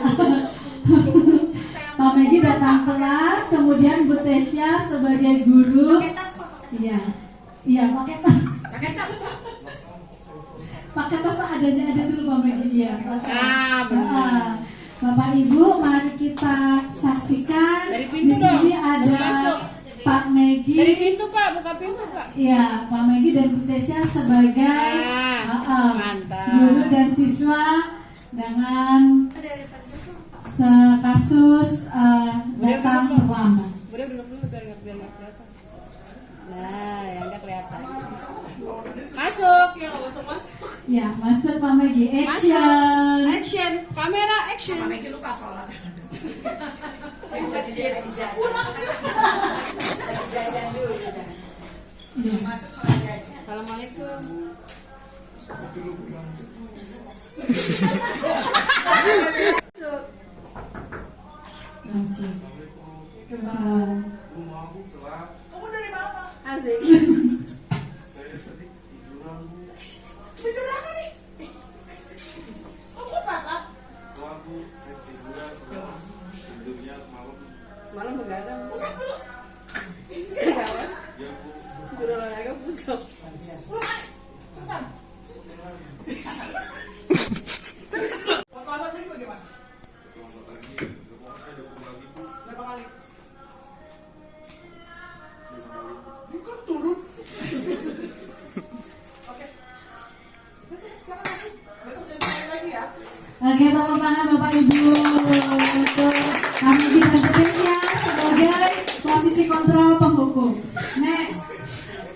Pak Megi datang telat, kemudian Bu Tesya sebagai guru. Iya, iya, pakai tas. Pakai tas adanya aja dulu Pak Megi, ya. Bapak Ibu, mari kita saksikan. Di sini ada Pak Megi. Dari pintu Pak, buka pintu Pak. Iya, Pak Megi dan Bu Tesya sebagai mantap. guru dan siswa dengan kasus datang terlambat. Udah duduk dulu biar nggak kelihatan. Nah, yang nggak kelihatan. Masuk. Ya, masuk Pak Megi. Action. Action. Kamera action. Pak Megi lupa sholat. Assalamualaikum. Masuk. Ibu mau Bu telat. Kamu dari mana? Asik. Saya tadi tiduran Bu. Tidur apa nih? Kamu telat? Telat Bu, saya tiduran. Tidurnya malam. Malam begadang. Pusat dulu. Gawat. Ya Bu. Tidur olahraga pusat. Pulang. Sebentar. Waktu tadi bagaimana? Selamat pagi. Pokoknya saya dukung lagi Bu. Berapa kali? 5 kali. Bukan turun. Oke. Besok silakan lagi. Besok jangan main lagi ya. Oke, tepuk tangan Bapak Ibu untuk kami dilanjutkan sebagai posisi kontrol penghukum. Next,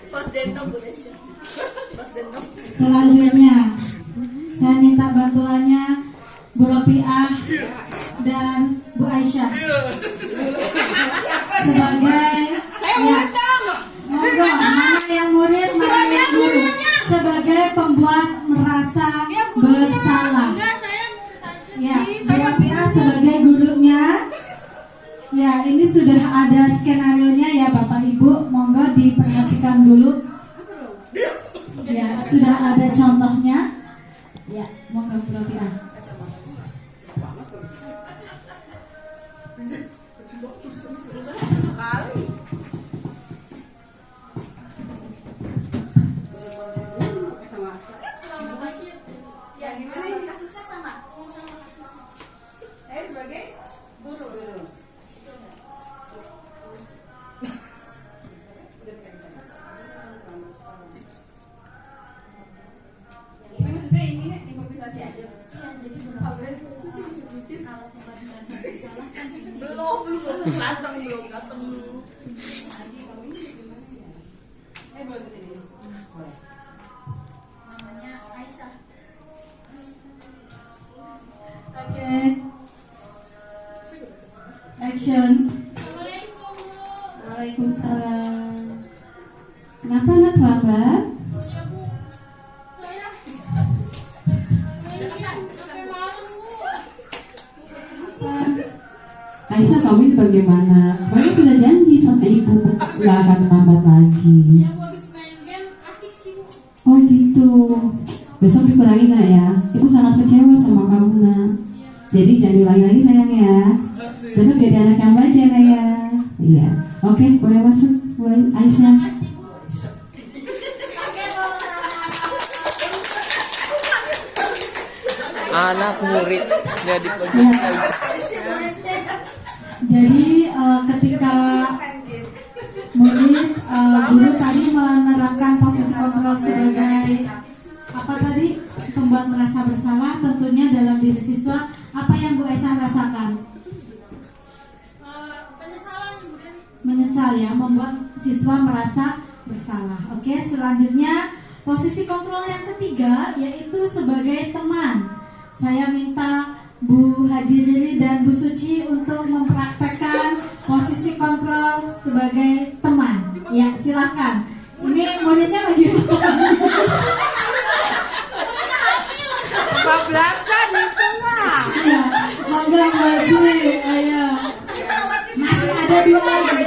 Pos dendam Bu Nesya. Pos dendam. selanjutnya saya minta bantuannya Bu Ropiah dan Bu Aisyah sebagai monggo, mana yang murid, mana yang guru sebagai pembuat merasa bersalah. Ya, Bu Ropiah sebagai gurunya. Ya, ini sudah ada skenarionya ya Bapak Ibu, monggo diperhatikan dulu. Ya, sudah ada contohnya. Ya, monggo Bu Ropiah. Sekali. Ya, gimana ini kasusnya sama? Saya sebagai guru. Ini maksudnya ini nih improvisasi aja. Iya, jadi belum bikin kalau kembali merasa bersalah kan Belum datang. saya boleh ikutin ini. Boleh. Namanya Aisyah. Oke. Action. Assalamualaikum Bu. Waalaikumsalam. Kenapa nak terlambat? Ya Bu, saya sampai malam Bu. Aisyah, kamu ini bagaimana? Kamu sudah janji sama ibu nggak akan terlambat lagi. Ya Bu, habis main game asik sih Bu. Oh gitu. Besok dikurangin nak ya. Ibu sangat kecewa sama kamu nak. Jadi jangan diulangi lagi sayang ya. Besok jadi anak yang baik ya nak ya. Iya. Oke, boleh masuk Bu Aisyah. Asik Bu. Oke kalau Anak murid jadi Ya. Jadi ketika murid guru tadi menerapkan posisi kontrol sebagai apa tadi, pembuat merasa bersalah, tentunya dalam diri siswa apa yang Bu Aisyah rasakan? penyesalan kemudian Menyesal ya, membuat siswa merasa bersalah. Oke, selanjutnya posisi kontrol yang ketiga yaitu sebagai teman. Saya minta Bu Haji Lili dan Bu Suci untuk mempraktekkan posisi kontrol sebagai teman. Ya, silakan. Ini muridnya bagaimana? Kebablasan itu mah. Ya, monggo Bu Haji, ayo. Masih ada dua lagi.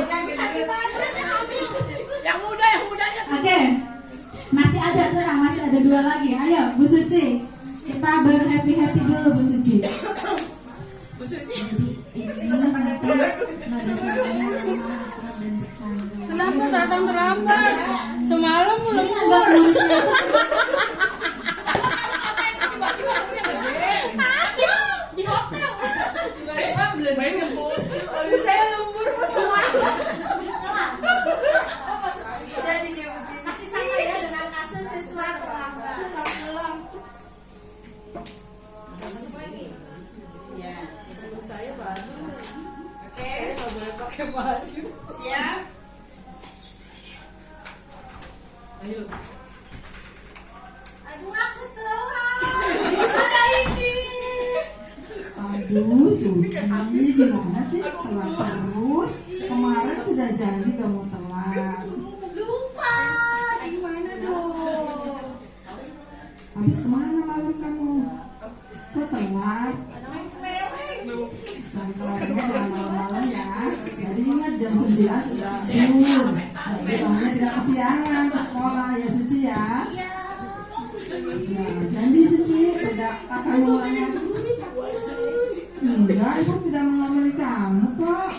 Yang mudanya. Oke, masih ada tenang, masih ada dua lagi. Ayo, Bu Suci, kita berhappy dulu Bu Suci. Bu Suci. Kenapa datang terlambat? Semalam belum Enggak di hotel. tiba-tiba belum main lembur. Saya lembur pas semuanya. Jadi dia begini. Masih sama ya dengan kasus siswa terlambat. Ya, sebelum saya baru. Oke, nggak boleh pakai baju. Siap. Ayo. Aduh aku telat. Ada ini. Aduh, Suci, gimana sih telat terus? Kemarin sudah janji kamu telat. Lupa. Gimana dong? Habis kemana malam kamu? Kok telat? Main kelereng. Main kelerengnya jangan malam-malam ya. Jadi ingat jam jam 9 sudah bangun. Bilangnya tidak kesiangan ke sekolah ya Suci ya. Nah, janji Suci, tidak akan mengulangi. Enggak, ibu tidak mengambil kamu kok.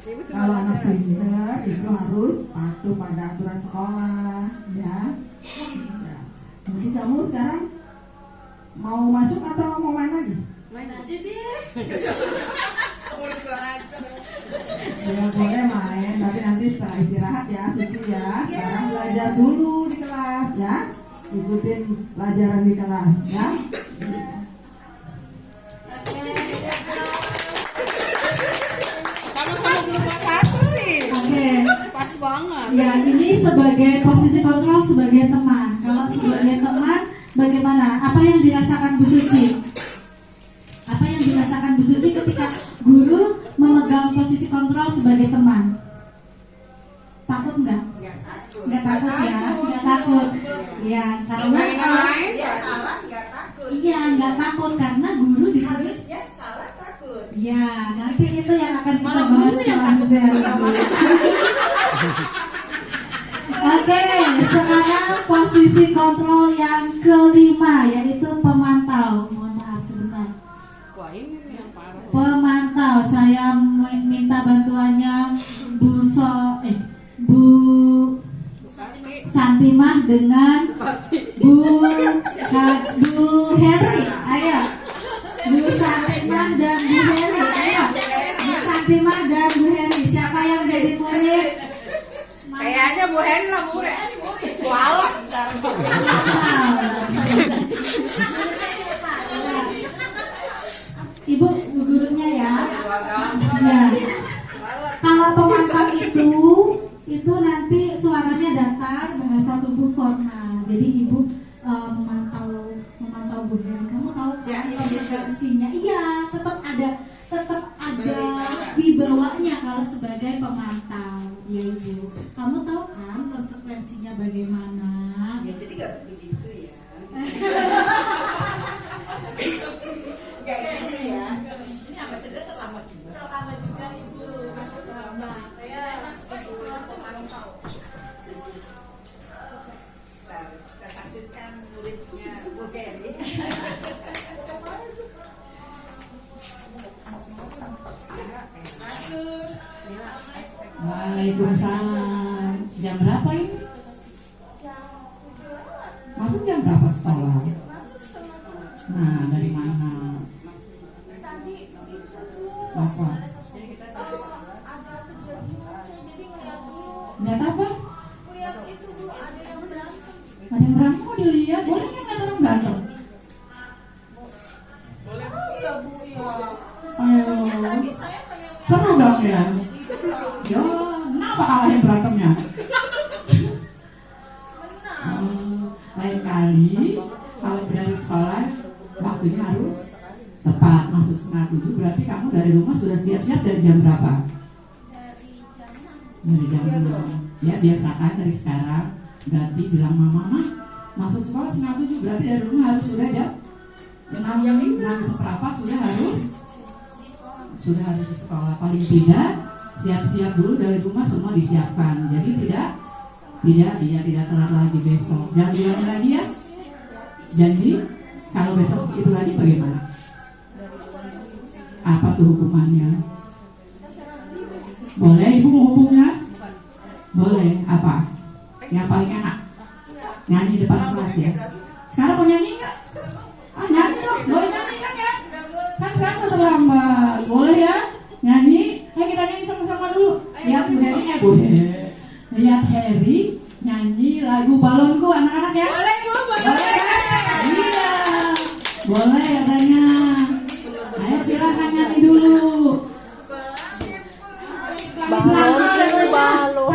Kalau anak pintar itu harus patuh pada aturan sekolah, ya. Mungkin kamu sekarang mau masuk atau mau main lagi? Main aja deh. Ya boleh main, tapi nanti setelah istirahat ya Suci ya. Sekarang belajar dulu di kelas ya. Ikutin pelajaran di kelas ya. Sama-sama di rumah satu sih. Oke. Pas banget. Ya, ini sebagai posisi kontrol sebagai teman. Kalau sebagai teman, bagaimana? Apa yang dirasakan Bu Suci? Apa yang dirasakan Bu Suci ketika guru memegang posisi kontrol sebagai teman? Takut nggak? Nggak takut ya? Nggak takut. Ya, karena Ya salah nggak takut. iya nggak takut karena guru di sini. Harusnya salah takut. Ya, nanti itu yang akan kita Malah bahas gurunya yang takut ya. Oke, sekarang posisi kontrol yang kelima yaitu pemantau. Mohon maaf sebentar. Wah ini yang parah. Pemantau, saya minta bantuannya Bu Santimah dengan Bu Heri. Ayo, Bu Santimah dan Bu Heri. Ayo, Bu Santimah dan Bu Heri. Siapa yang jadi murid? Kayaknya Bu Hen lah murid. Walah ntar. Ibu gurunya ya. Ya. Kalau pemantau itu nanti suaranya datar, bahasa tubuh formal. Jadi ibu memantau Bu Heri. Kamu tahu konsekuensinya? Iya, tetap ada wibawanya kalau sebagai pemantau. Ya ibu. Kamu tahu kan konsekuensinya bagaimana? Ya jadi nggak begitu ya. Nggak gitu ya. Ini apa cedera terlambat juga. Terlambat juga ibu. Masuk terlambat. Saya masuk ke sekolah pemantau. Kita saksikan muridnya Bu Heri. Masuk. Waalaikumsalam. Jam berapa ini? Masuk jam berapa sekolah? Nah, dari mana? Apa? Lihat apa? Ada yang berantem kok dilihat? Boleh kan lihat orang berantem? Ayo. Seru dong ya? Ya, kenapa kalahin berantemnya? Lain kali kalau dari sekolah waktunya harus tepat, masuk 6:30. Berarti kamu dari rumah sudah siap-siap dari jam berapa? Dari jam 6. Ya biasakan dari sekarang. Berarti bilang mama masuk sekolah 6:30. Berarti dari rumah harus sudah jam 6:15 sudah harus di sekolah. Paling tidak siap-siap dulu dari rumah, semua disiapkan. Jadi tidak telat lagi besok. Jangan diulangi lagi ya. Janji kalau besok itu lagi bagaimana? Apa tuh hukumannya? Boleh ibu mau hukumnya? Boleh. Apa? Yang paling enak? Nyanyi depan kelas ya. Sekarang mau nyanyi nggak? Nyanyi dong. Boleh nyanyi kan ya? Kan sekarang udah terlambat. Boleh ya? Nyanyi. Ayo kita nyanyi sama-sama dulu. Lihat Bu Heri, lihat Heri nyanyi lagu Balonku anak-anak ya. Boleh Bu, boleh. Iya. Boleh katanya. Ayo silakan nyanyi dulu. Balon. Balon.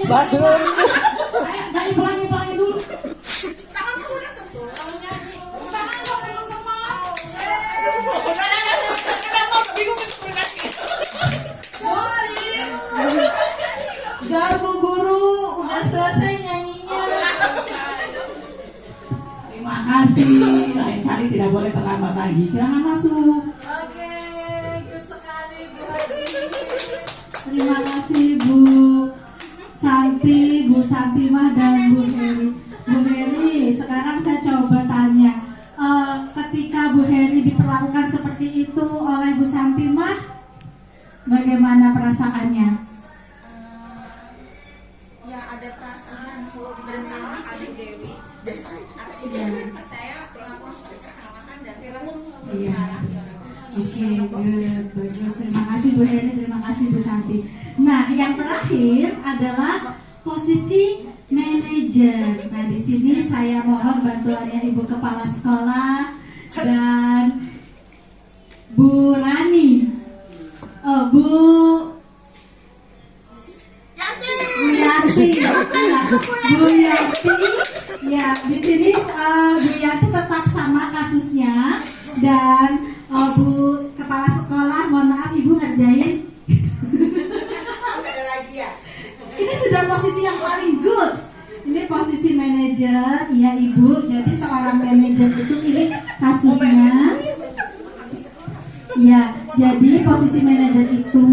Ayo nyanyi pelangi dulu. Tangan sudah tuh. Tangan dong teman-teman. Kenapa bingung Udah Bu Guru, udah selesai nyanyinya. Terima kasih. Lain kali tidak boleh terlambat lagi. Silakan masuk. Oke, good sekali Bu Heri. Santimah dan Bu Heri. Bu Heri, sekarang saya coba tanya, ketika Bu Heri diperlakukan seperti itu oleh Bu Santimah, bagaimana perasaannya? Ya ada perasaan bersama Adik Dewi. Saya melakukan kesalahan dan Iya. Oke, good. Bagus. Terima kasih Bu Heri, terima kasih Bu Santi. Nah, yang terakhir adalah posisi manajer. Nah, di sini saya mohon bantuannya Ibu Kepala Sekolah dan Bu Rani. Bu Yanti. Bu Yanti. Ya, di sini Bu Yanti tetap sama kasusnya dan Bu Kepala Sekolah, mohon maaf Ibu ngerjain. ada lagi ya. Ini sudah posisi yang paling good. Ini posisi manajer, iya Ibu. Jadi seorang manajer itu ini kasusnya. Ya, jadi posisi manajer itu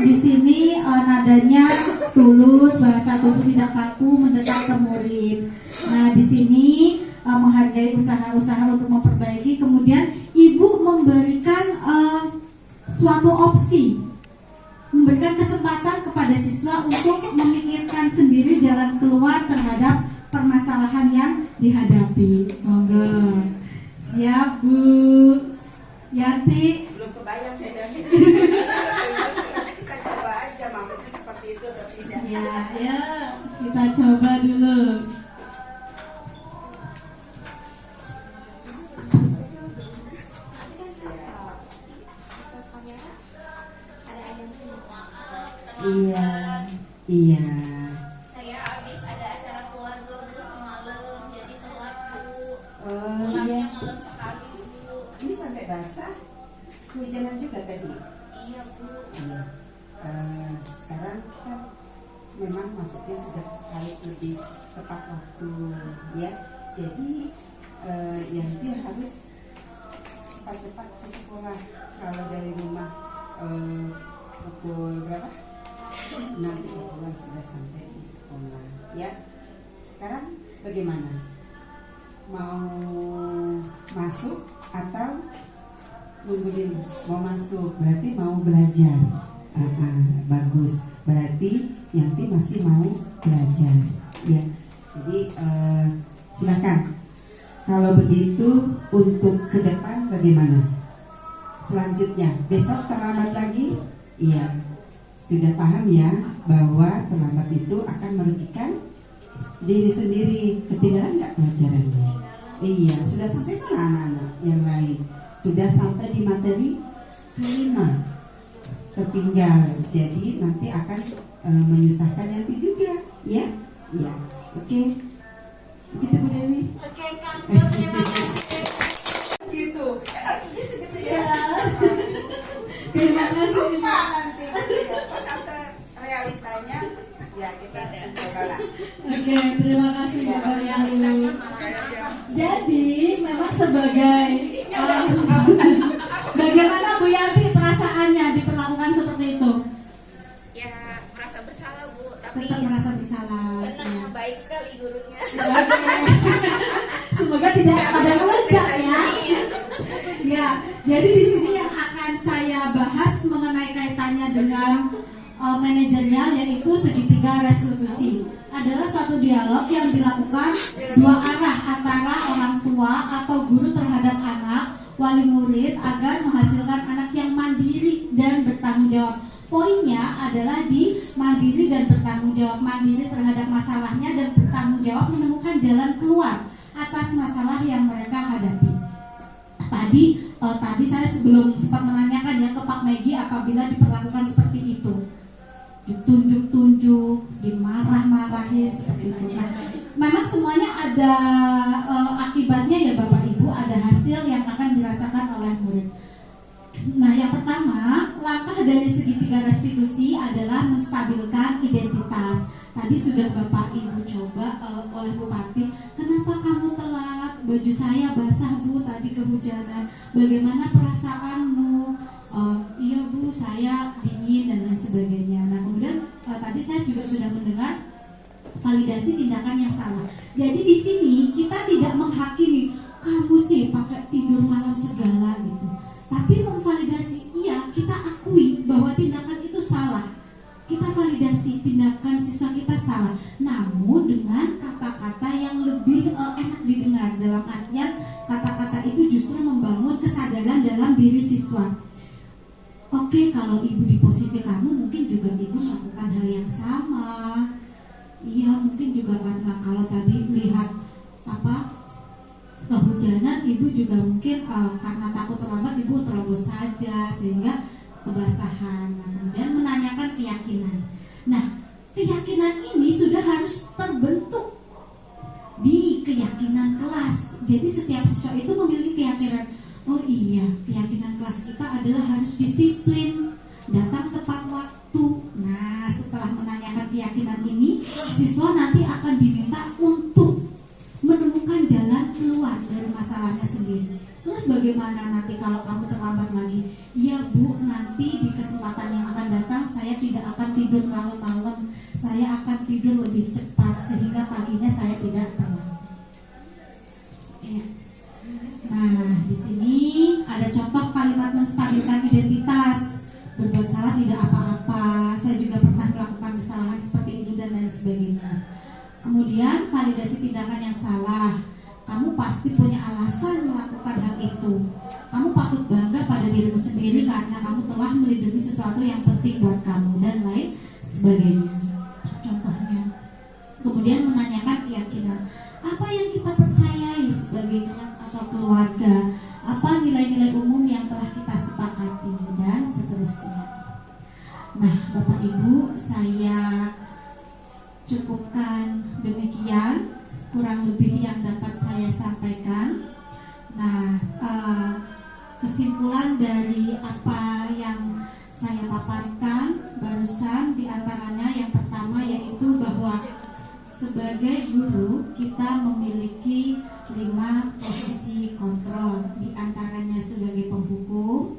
di sini nadanya tulus, bahasa tubuh tidak kaku, mendekat ke murid. Nah, di sini menghargai usaha-usaha untuk memperbaiki. Kemudian Ibu memberikan suatu opsi, memberikan kesempatan kepada siswa untuk memikirkan sendiri jalan keluar terhadap permasalahan yang dihadapi. Monggo. Siap Bu Yanti. Belum kebayang saya David. Kita coba aja maksudnya seperti itu atau tidak. Ya, kita coba dulu. Iya. Saya habis ada acara keluarga Bu semalam, jadi telat Bu. Oh Pulangnya iya. malam sekali Bu. Ini sampai basah. Hujanan juga tadi. Iya Bu. Iya. Sekarang kan memang masuknya sudah harus lebih tepat waktu, ya. Jadi Yanti harus cepat-cepat ke sekolah. Kalau dari rumah pukul berapa? 6.30 sudah sampai di sekolah, ya. Sekarang bagaimana? Mau masuk atau nunggu dulu? Mau masuk berarti mau belajar. Bagus. Berarti Yanti masih mau belajar, ya. Jadi silakan. Kalau begitu untuk ke depan bagaimana? Selanjutnya besok terlambat lagi? Iya. Sudah paham ya bahwa terlambat itu akan merugikan diri sendiri. Ketinggalan nggak pelajarannya? Iya. Sudah sampai mana anak-anak yang lain? Sudah sampai di materi kelima. Tertinggal. Jadi nanti akan menyusahkan Yanti juga, ya? Iya. Oke. Begitu Bu Dewi. Oke Kang, terima kasih. Gitu. Harus gitu ya. Terima kasih. Lupa nanti pas sampai realitanya ya kita coba lah. Oke, terima kasih Bu Rani. Jadi memang sebagai bagaimana Bu Yanti perasaannya diperlakukan seperti itu? Ya merasa bersalah Bu, tapi Tetap merasa bersalah. senang, baik sekali gurunya. Semoga tidak pada melejak ya. Ya, jadi di sini yang akan saya bahas mengenai kaitannya dengan manajerial, yaitu segitiga restitusi. Adalah suatu dialog yang dilakukan dua arah antara orang tua atau guru terhadap anak, wali murid, agar menghasilkan anak yang mandiri dan bertanggung jawab. Poinnya adalah di mandiri dan bertanggung jawab, mandiri terhadap masalahnya dan bertanggung jawab menemukan jalan keluar atas masalah yang mereka hadapi. Tadi saya sebelum sempat menanyakan ya ke Pak Megi, apabila diperlakukan seperti itu, ditunjuk-tunjuk, dimarah-marahin seperti itu. Nah, memang semuanya ada akibatnya ya Bapak Ibu, ada hasil yang akan dirasakan oleh murid. Nah, yang pertama, langkah dari segitiga restitusi adalah menstabilkan identitas. Tadi sudah Bapak Ibu coba oleh Bupati, kenapa kamu telat? Baju saya basah Bu, tadi kehujanan. Bagaimana perasaanmu? Iya Bu, saya dingin dan lain sebagainya. Nah, kemudian tadi saya juga sudah mendengar validasi tindakan yang salah. Jadi di sini kita tidak menghakimi kamu sih pakai tidur malam segala gitu. Tapi memvalidasi, iya kita akui bahwa tindakan itu salah. Kita validasi tindakan siswa kita salah, namun dengan kata-kata yang lebih enak didengar. Dalam artian kata-kata itu justru membangun kesadaran dalam diri siswa. Oke, kalau ibu di posisi kamu mungkin juga ibu melakukan hal yang sama. Iya, mungkin juga karena kalau tadi lihat kehujanan, ibu juga mungkin karena takut terlambat ibu terobos saja sehingga kebasahan. Nah, kemudian menanyakan keyakinan. Nah, keyakinan ini sudah harus terbentuk di keyakinan kelas. Jadi setiap siswa itu memiliki keyakinan. Oh iya, keyakinan kelas kita adalah harus disiplin, datang tepat waktu. Nah, setelah menanyakan keyakinan ini, siswa nanti akan diminta untuk menemukan jalan keluar dari masalahnya sendiri. Terus bagaimana nanti kalau kamu terlambat lagi? Ya Bu, nanti di kesempatan yang akan datang saya tidak akan tidur malam-malam. Saya akan tidur lebih cepat sehingga paginya saya tidak terlambat. Ya. Nah, di sini ada contoh kalimat menstabilkan identitas. Berbuat salah tidak apa-apa. Saya juga pernah melakukan kesalahan seperti itu dan lain sebagainya. Kemudian validasi tindakan yang salah. Kamu pasti punya alasan melakukan hal itu. Kamu patut bangga pada dirimu sendiri karena kamu telah melindungi sesuatu yang penting buat kamu dan lain sebagainya. Contohnya. Kemudian menanyakan keyakinan. Apa yang kita percayai sebagai kelas atau keluarga? Apa nilai-nilai umum yang telah kita sepakati dan seterusnya. Nah, Bapak Ibu, saya cukupkan demikian kurang lebih yang dapat saya sampaikan. Nah, kesimpulan dari apa yang saya paparkan barusan diantaranya yang pertama yaitu bahwa sebagai guru kita memiliki 5 posisi kontrol, diantaranya sebagai penghukum,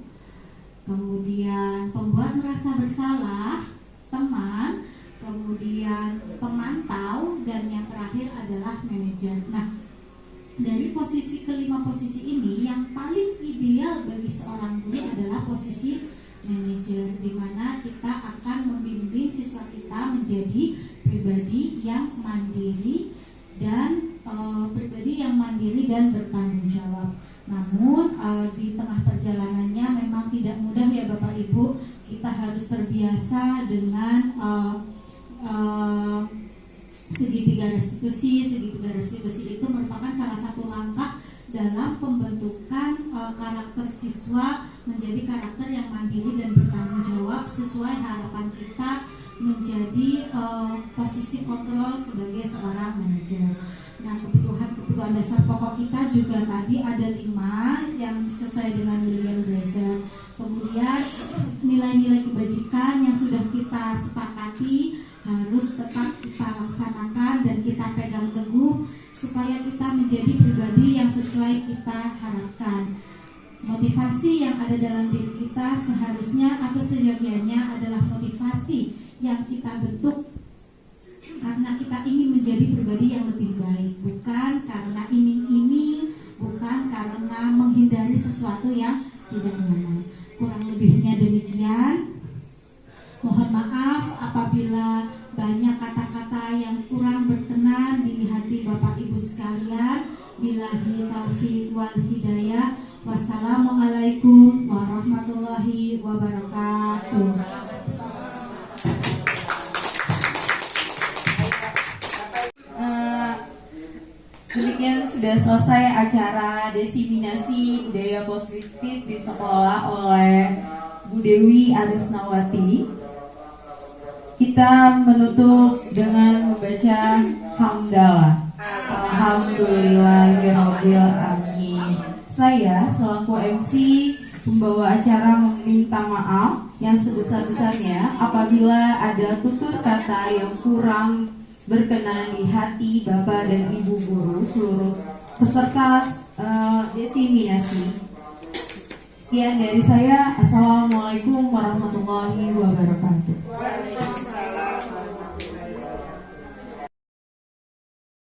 kemudian pembuat merasa bersalah, teman, kemudian pemantau, dan yang terakhir adalah manajer. Nah, dari kelima posisi ini yang paling ideal bagi seorang guru adalah posisi manajer, di mana kita akan membimbing siswa kita menjadi pribadi yang mandiri dan bertanggung jawab. Namun di tengah perjalanannya memang tidak mudah ya Bapak Ibu. Kita harus terbiasa dengan segitiga restitusi. Segitiga restitusi itu merupakan salah satu langkah dalam pembentukan karakter siswa menjadi karakter yang mandiri dan bertanggung jawab sesuai harapan kita menjadi posisi kontrol sebagai seorang manajer. Nah, kebutuhan dasar pokok kita juga tadi ada 5 yang sesuai dengan William Blazer. Kemudian nilai-nilai kebajikan yang sudah kita sepakati harus tetap kita laksanakan dan kita pegang teguh supaya kita menjadi pribadi yang sesuai kita harapkan. Motivasi yang ada dalam diri kita seharusnya atau seyogianya adalah motivasi yang kita bentuk karena kita ingin menjadi pribadi yang lebih baik, bukan karena iming-iming, bukan karena menghindari sesuatu yang tidak nyaman. Kurang lebihnya demikian. Mohon maaf apabila banyak kata-kata yang kurang berkenan di hati Bapak Ibu sekalian. Billahi taufiq wal hidayah. Wassalamualaikum warahmatullahi wabarakatuh. Demikian sudah selesai acara desiminasi budaya positif di sekolah oleh Bu Dewi Arisnawati. Kita menutup dengan membaca hamdalah. Alhamdulillahirabbil alamin. Saya selaku MC pembawa acara meminta maaf yang sebesar-besarnya apabila ada tutur kata yang kurang berkenan di hati Bapak dan Ibu guru seluruh peserta desiminasi. Sekian dari saya. Assalamualaikum warahmatullahi wabarakatuh.